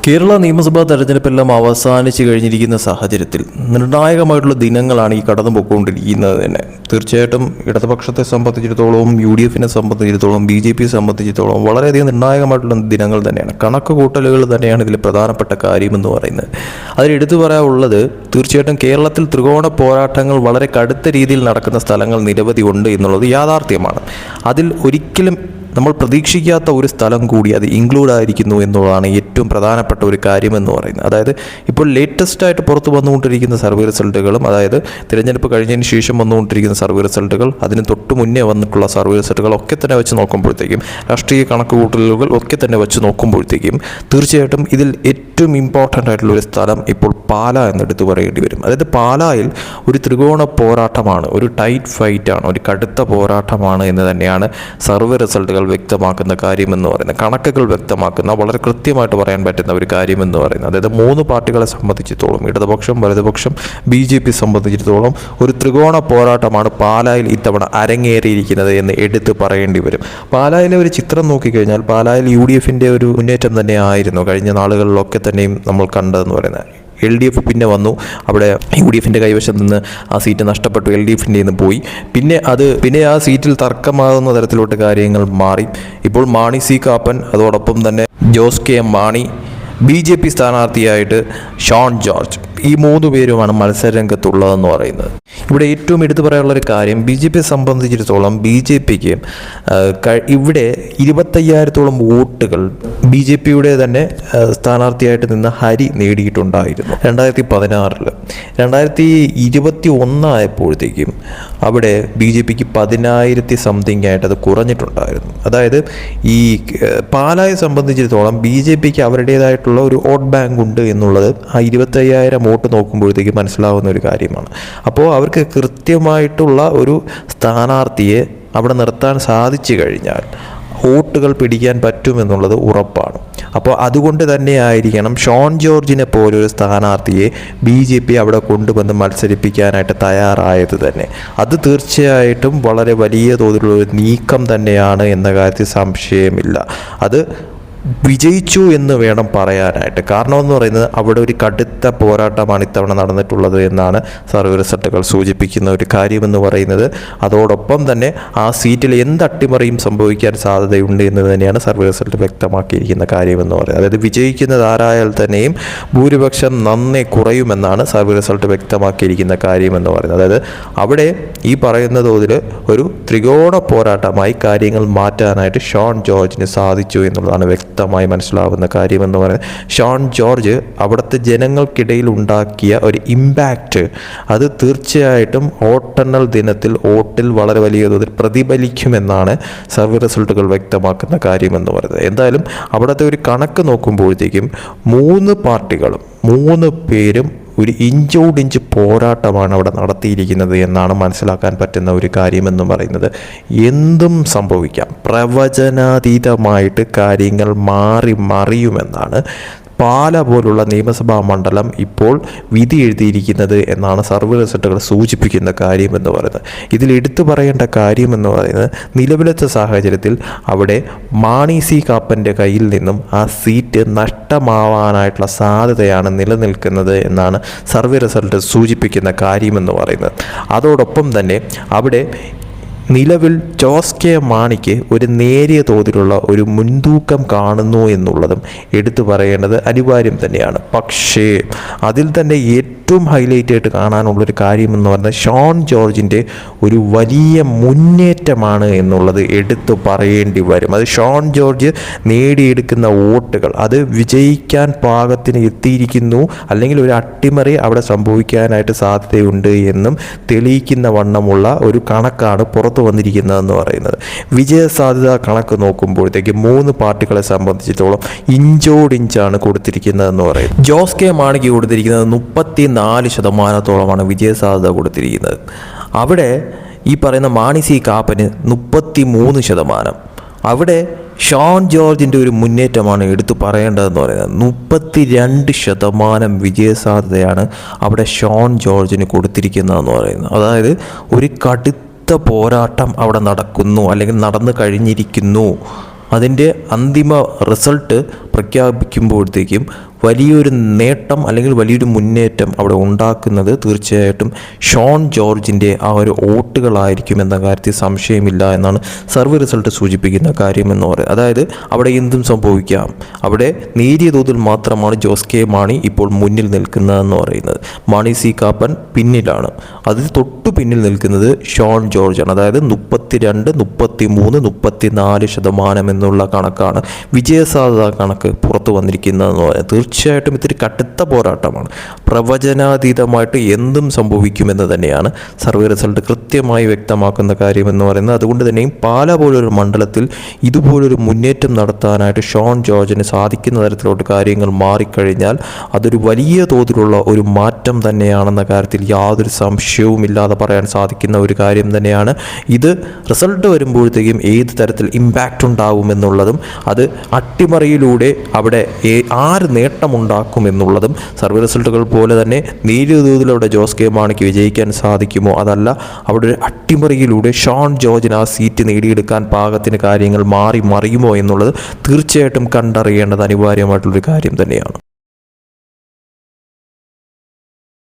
കേരള നിയമസഭാ തെരഞ്ഞെടുപ്പെല്ലാം അവസാനിച്ച് കഴിഞ്ഞിരിക്കുന്ന സാഹചര്യത്തിൽ നിർണായകമായിട്ടുള്ള ദിനങ്ങളാണ് ഈ കടന്നു പോയിക്കൊണ്ടിരിക്കുന്നത് തന്നെ. തീർച്ചയായിട്ടും ഇടതുപക്ഷത്തെ സംബന്ധിച്ചിടത്തോളം, UDFനെ സംബന്ധിച്ചിടത്തോളം, BJP സംബന്ധിച്ചിടത്തോളം വളരെയധികം നിർണായകമായിട്ടുള്ള ദിനങ്ങൾ തന്നെയാണ്. കണക്ക് കൂട്ടലുകൾ തന്നെയാണ് ഇതിൽ പ്രധാനപ്പെട്ട കാര്യമെന്ന് പറയുന്നത്. അതിലെടുത്തു പറയാനുള്ളത് തീർച്ചയായിട്ടും കേരളത്തിൽ ത്രികോണ പോരാട്ടങ്ങൾ വളരെ കടുത്ത രീതിയിൽ നടക്കുന്ന സ്ഥലങ്ങൾ നിരവധി ഉണ്ട് എന്നുള്ളത് യാഥാർത്ഥ്യമാണ്. അതിൽ ഒരിക്കലും നമ്മൾ പ്രതീക്ഷിക്കാത്ത ഒരു സ്ഥലം കൂടി അത് ഇൻക്ലൂഡ് ആയിരിക്കുന്നു എന്നുള്ളതാണ് ഏറ്റവും പ്രധാനപ്പെട്ട ഒരു കാര്യമെന്ന് പറയുന്നത്. അതായത് ഇപ്പോൾ ലേറ്റസ്റ്റായിട്ട് പുറത്തു വന്നുകൊണ്ടിരിക്കുന്ന സർവേ റിസൾട്ടുകളും, അതായത് തിരഞ്ഞെടുപ്പ് കഴിഞ്ഞതിന് ശേഷം വന്നുകൊണ്ടിരിക്കുന്ന സർവേ റിസൾട്ടുകൾ, അതിന് തൊട്ട് മുന്നേ വന്നിട്ടുള്ള സർവേ റിസൾട്ടുകൾ ഒക്കെ തന്നെ വെച്ച് നോക്കുമ്പോഴത്തേക്കും, രാഷ്ട്രീയ കണക്കുകൂട്ടലുകൾ ഒക്കെ തന്നെ വെച്ച് നോക്കുമ്പോഴത്തേക്കും തീർച്ചയായിട്ടും ഇതിൽ ഏറ്റവും ഇമ്പോർട്ടൻ്റ് ആയിട്ടുള്ള ഒരു സ്ഥലം ഇപ്പോൾ പാല എന്നെടുത്ത് പറയേണ്ടി വരും. അതായത് പാലായിൽ ഒരു ത്രികോണ പോരാട്ടമാണ്, ഒരു ടൈറ്റ് ഫൈറ്റാണ്, ഒരു കടുത്ത പോരാട്ടമാണ് എന്ന് തന്നെയാണ് സർവേ റിസൾട്ടുകൾ വ്യക്തമാക്കുന്ന കാര്യമെന്ന് പറയുന്നത്. കണക്കുകൾ വ്യക്തമാക്കുന്ന, വളരെ കൃത്യമായിട്ട് പറയാൻ പറ്റുന്ന ഒരു കാര്യമെന്ന് പറയുന്നത്. അതായത് 3 പാർട്ടികളെ സംബന്ധിച്ചിടത്തോളം, ഇടതുപക്ഷം, വലതുപക്ഷം, BJP സംബന്ധിച്ചിടത്തോളം ഒരു ത്രികോണ പോരാട്ടമാണ് പാലായിൽ ഇത്തവണ അരങ്ങേറിയിരിക്കുന്നത് എന്ന് എടുത്ത് പറയേണ്ടി വരും. പാലായിലെ ഒരു ചിത്രം നോക്കിക്കഴിഞ്ഞാൽ പാലായിൽ UDFൻ്റെ ഒരു മുന്നേറ്റം തന്നെ ആയിരുന്നു കഴിഞ്ഞ നാളുകളിലൊക്കെ തന്നെയും നമ്മൾ കണ്ടതെന്ന് പറയുന്നത്. LDF പിന്നെ വന്നു, അവിടെ UDFൻ്റെ കൈവശം നിന്ന് ആ സീറ്റ് നഷ്ടപ്പെട്ടു, LDFൻ്റെ നിന്ന് പോയി. പിന്നെ ആ സീറ്റിൽ തർക്കമാകുന്ന തരത്തിലോട്ട് കാര്യങ്ങൾ മാറി. ഇപ്പോൾ മാണി സി കാപ്പൻ, അതോടൊപ്പം തന്നെ ജോസ് കെ മാണി, BJP സ്ഥാനാർത്ഥിയായിട്ട് ഷോൺ ജോർജ്, ഈ 3 പേരുമാണ് മത്സരരംഗത്തുള്ളതെന്ന് പറയുന്നത്. ഇവിടെ ഏറ്റവും എടുത്തു പറയാനുള്ളൊരു കാര്യം, BJP സംബന്ധിച്ചിടത്തോളം BJPക്ക് ഇവിടെ 25,000-ഓളം വോട്ടുകൾ BJPയുടെ തന്നെ സ്ഥാനാർത്ഥിയായിട്ട് നിന്ന് ഹരി നേടിയിട്ടുണ്ടായിരുന്നു 2016. 2021 ആയപ്പോഴത്തേക്കും അവിടെ BJPക്ക് 10,000 സംതിങ് ആയിട്ട് അത് കുറഞ്ഞിട്ടുണ്ടായിരുന്നു. അതായത് ഈ പാലായെ സംബന്ധിച്ചിടത്തോളം BJPക്ക് അവരുടേതായിട്ടുള്ള ഒരു വോട്ട് ബാങ്ക് ഉണ്ട് എന്നുള്ളത് ആ 25,000 വോട്ട് നോക്കുമ്പോഴത്തേക്ക് മനസ്സിലാവുന്ന ഒരു കാര്യമാണ്. അപ്പോൾ അവർക്ക് കൃത്യമായിട്ടുള്ള ഒരു സ്ഥാനാർത്ഥിയെ അവിടെ നിർത്താൻ സാധിച്ചു കഴിഞ്ഞാൽ വോട്ടുകൾ പിടിക്കാൻ പറ്റുമെന്നുള്ളത് ഉറപ്പാണ്. അപ്പോൾ അതുകൊണ്ട് തന്നെ ആയിരിക്കണം ഷോൺ ജോർജിനെ പോലൊരു സ്ഥാനാർത്ഥിയെ BJP അവിടെ കൊണ്ടുവന്ന് മത്സരിപ്പിക്കാനായിട്ട് തയ്യാറായത് തന്നെ. അത് തീർച്ചയായിട്ടും വളരെ വലിയ തോതിലുള്ള ഒരു നീക്കം തന്നെയാണ് എന്ന കാര്യത്തിൽ സംശയമില്ല. അത് വിജയിച്ചു എന്ന് വേണം പറയാനായിട്ട്. കാരണം എന്ന് പറയുന്നത് അവിടെ ഒരു കടുത്ത പോരാട്ടമാണ് ഇത്തവണ നടന്നിട്ടുള്ളത് എന്നാണ് സർവേ റിസൾട്ടുകൾ സൂചിപ്പിക്കുന്ന ഒരു കാര്യമെന്ന് പറയുന്നത്. അതോടൊപ്പം തന്നെ ആ സീറ്റിൽ എന്ത് അട്ടിമറിയും സംഭവിക്കാൻ സാധ്യതയുണ്ട് എന്ന് തന്നെയാണ് സർവേ റിസൾട്ട് വ്യക്തമാക്കിയിരിക്കുന്ന കാര്യമെന്ന് പറയുന്നത്. അതായത് വിജയിക്കുന്നത് ആരായാൽ തന്നെയും ഭൂരിപക്ഷം നന്നേ കുറയുമെന്നാണ് സർവേ റിസൾട്ട് വ്യക്തമാക്കിയിരിക്കുന്ന കാര്യമെന്ന് പറയുന്നത്. അതായത് അവിടെ ഈ പറയുന്ന തോതിൽ ഒരു ത്രികോണ പോരാട്ടമായി കാര്യങ്ങൾ മാറ്റാനായിട്ട് ഷോൺ ജോർജിന് സാധിച്ചു എന്നുള്ളതാണ് വ്യക്തമായി മനസ്സിലാവുന്ന കാര്യമെന്ന് പറയുന്നത്. ഷോൺ ജോർജ് അവിടുത്തെ ജനങ്ങൾക്കിടയിൽ ഉണ്ടാക്കിയ ഒരു ഇമ്പാക്റ്റ് അത് തീർച്ചയായിട്ടും വോട്ടെണ്ണൽ ദിനത്തിൽ വോട്ടിൽ വളരെ വലിയ തോതിൽ പ്രതിഫലിക്കുമെന്നാണ് സർവേ റിസൾട്ടുകൾ വ്യക്തമാക്കുന്ന കാര്യമെന്ന് പറയുന്നത്. എന്തായാലും അവിടുത്തെ ഒരു കണക്ക് നോക്കുമ്പോഴത്തേക്കും 3 പാർട്ടികളും 3 പേരും ഒരു ഇഞ്ചോടിഞ്ച് പോരാട്ടമാണ് അവിടെ നടത്തിയിരിക്കുന്നത് എന്നാണ് മനസ്സിലാക്കാൻ പറ്റുന്ന ഒരു കാര്യമെന്ന് പറയുന്നത്. എന്തും സംഭവിക്കാം, പ്രവചനാതീതമായിട്ട് കാര്യങ്ങൾ മറിയുമെന്നാണ് പാല പോലുള്ള നിയമസഭാ മണ്ഡലം ഇപ്പോൾ വിധി എഴുതിയിരിക്കുന്നത് എന്നാണ് സർവേ റിസൾട്ടുകൾ സൂചിപ്പിക്കുന്ന കാര്യമെന്ന് പറയുന്നത്. ഇതിൽ എടുത്തു പറയേണ്ട കാര്യമെന്ന് പറയുന്നത്, നിലവിലത്തെ സാഹചര്യത്തിൽ അവിടെ മാണി സി കാപ്പൻ്റെ കയ്യിൽ നിന്നും ആ സീറ്റ് നഷ്ടമാവാനായിട്ടുള്ള സാധ്യതയാണ് നിലനിൽക്കുന്നത് എന്നാണ് സർവേ റിസൾട്ട് സൂചിപ്പിക്കുന്ന കാര്യമെന്ന് പറയുന്നത്. അതോടൊപ്പം തന്നെ അവിടെ നിലവിൽ ജോസ് കെ മാണിക്ക് ഒരു നേരിയ തോതിലുള്ള ഒരു മുൻതൂക്കം കാണുന്നു എന്നുള്ളതും എടുത്തു പറയേണ്ടത് അനിവാര്യം തന്നെയാണ്. പക്ഷേ അതിൽ തന്നെ ഏറ്റവും ഹൈലൈറ്റ് ആയിട്ട് കാണാനുള്ളൊരു കാര്യമെന്ന് പറഞ്ഞാൽ ഷോൺ ജോർജിൻ്റെ ഒരു വലിയ മുന്നേറ്റമാണ് എന്നുള്ളത് എടുത്തു പറയേണ്ടി വരും. അത് ഷോൺ ജോർജ് നേടിയെടുക്കുന്ന വോട്ടുകൾ അത് വിജയിക്കാൻ പാകത്തിന് എത്തിയിരിക്കുന്നു, അല്ലെങ്കിൽ ഒരു അട്ടിമറി അവിടെ സംഭവിക്കാനായിട്ട് സാധ്യതയുണ്ട് എന്നും തെളിയിക്കുന്ന വണ്ണമുള്ള ഒരു കണക്കാണ് പുറത്തു വന്നിരിക്കുന്നതെന്ന് പറയുന്നത്. വിജയസാധ്യത കണക്ക് നോക്കുമ്പോഴത്തേക്ക് 3 പാർട്ടികളെ സംബന്ധിച്ചിടത്തോളം ഇഞ്ചോടിഞ്ചാണ് കൊടുത്തിരിക്കുന്നതെന്ന് പറയുന്നത്. ജോസ് കെ മാണിക്ക് കൊടുത്തിരിക്കുന്നത് 34% വിജയസാധ്യത കൊടുത്തിരിക്കുന്നത്. അവിടെ ഈ പറയുന്ന മാണി സി കാപ്പന് 33%. അവിടെ ഷോൺ ജോർജിൻ്റെ ഒരു മുന്നേറ്റമാണ് എടുത്തു പറയേണ്ടതെന്ന് പറയുന്നത്. 32% വിജയസാധ്യതയാണ് അവിടെ ഷോൺ ജോർജിന് കൊടുത്തിരിക്കുന്നതെന്ന് പറയുന്നത്. അതായത് ഒരു കടുത്ത പോരാട്ടം അവിടെ നടക്കുന്നു, അല്ലെങ്കിൽ നടന്നു കഴിഞ്ഞിരിക്കുന്നു. അതിൻ്റെ അന്തിമ റിസൾട്ട് പ്രഖ്യാപിക്കുമ്പോഴത്തേക്കും വലിയൊരു നേട്ടം അല്ലെങ്കിൽ വലിയൊരു മുന്നേറ്റം അവിടെ ഉണ്ടാക്കുന്നത് തീർച്ചയായിട്ടും ഷോൺ ജോർജിൻ്റെ ആ ഒരു വോട്ടുകളായിരിക്കും എന്ന കാര്യത്തിൽ സംശയമില്ല എന്നാണ് സർവേ റിസൾട്ട് സൂചിപ്പിക്കുന്ന കാര്യം എന്ന് പറയുന്നത്. അതായത് അവിടെ എന്തും സംഭവിക്കാം. അവിടെ നേരിയ തോതിൽ മാത്രമാണ് ജോസ് കെ മാണി ഇപ്പോൾ മുന്നിൽ നിൽക്കുന്നതെന്ന് പറയുന്നത്. മാണി സി കാപ്പൻ പിന്നിലാണ്. അതിൽ തൊട്ടു പിന്നിൽ നിൽക്കുന്നത് ഷോൺ ജോർജാണ്. അതായത് 32, 33, 34% എന്നുള്ള കണക്കാണ് വിജയസാധ്യത കണക്ക് പുറത്തു വന്നിരിക്കുന്നതെന്ന് പറയുന്നത്. തീർച്ചയായിട്ടും ഇത്തിരി കടുത്ത പോരാട്ടമാണ്. പ്രവചനാതീതമായിട്ട് എന്തും സംഭവിക്കുമെന്ന് തന്നെയാണ് സർവേ റിസൾട്ട് കൃത്യമായി വ്യക്തമാക്കുന്ന കാര്യമെന്ന് പറയുന്നത്. അതുകൊണ്ട് തന്നെയും പാല പോലൊരു മണ്ഡലത്തിൽ ഇതുപോലൊരു മുന്നേറ്റം നടത്താനായിട്ട് ഷോൺ ജോർജിന് സാധിക്കുന്ന തരത്തിലോട്ട് കാര്യങ്ങൾ മാറിക്കഴിഞ്ഞാൽ അതൊരു വലിയ തോതിലുള്ള ഒരു മാറ്റം തന്നെയാണെന്ന കാര്യത്തിൽ യാതൊരു സംശയവുമില്ലാതെ പറയാൻ സാധിക്കുന്ന ഒരു കാര്യം തന്നെയാണ്. ഇത് റിസൾട്ട് വരുമ്പോഴത്തേക്കും ഏത് തരത്തിൽ ഇമ്പാക്റ്റ് ഉണ്ടാകുമെന്നുള്ളതും അത് അട്ടിമറിയിലൂടെ അവിടെ ആര് നേട്ടമുണ്ടാക്കുമെന്നുള്ളതും സർവേ റിസൾട്ടുകൾ പോലെ തന്നെ നേരിയ തോതിലൂടെ ജോസ് കെ മാണിക്ക് വിജയിക്കാൻ സാധിക്കുമോ, അതല്ല അവിടെ ഒരു അട്ടിമറിയിലൂടെ ഷോൺ ജോർജിന് ആ സീറ്റ് നേടിയെടുക്കാൻ പാകത്തിന് കാര്യങ്ങൾ മാറി മറിയുമോ എന്നുള്ളത് തീർച്ചയായിട്ടും കണ്ടറിയേണ്ടത് അനിവാര്യമായിട്ടുള്ളൊരു കാര്യം തന്നെയാണ്.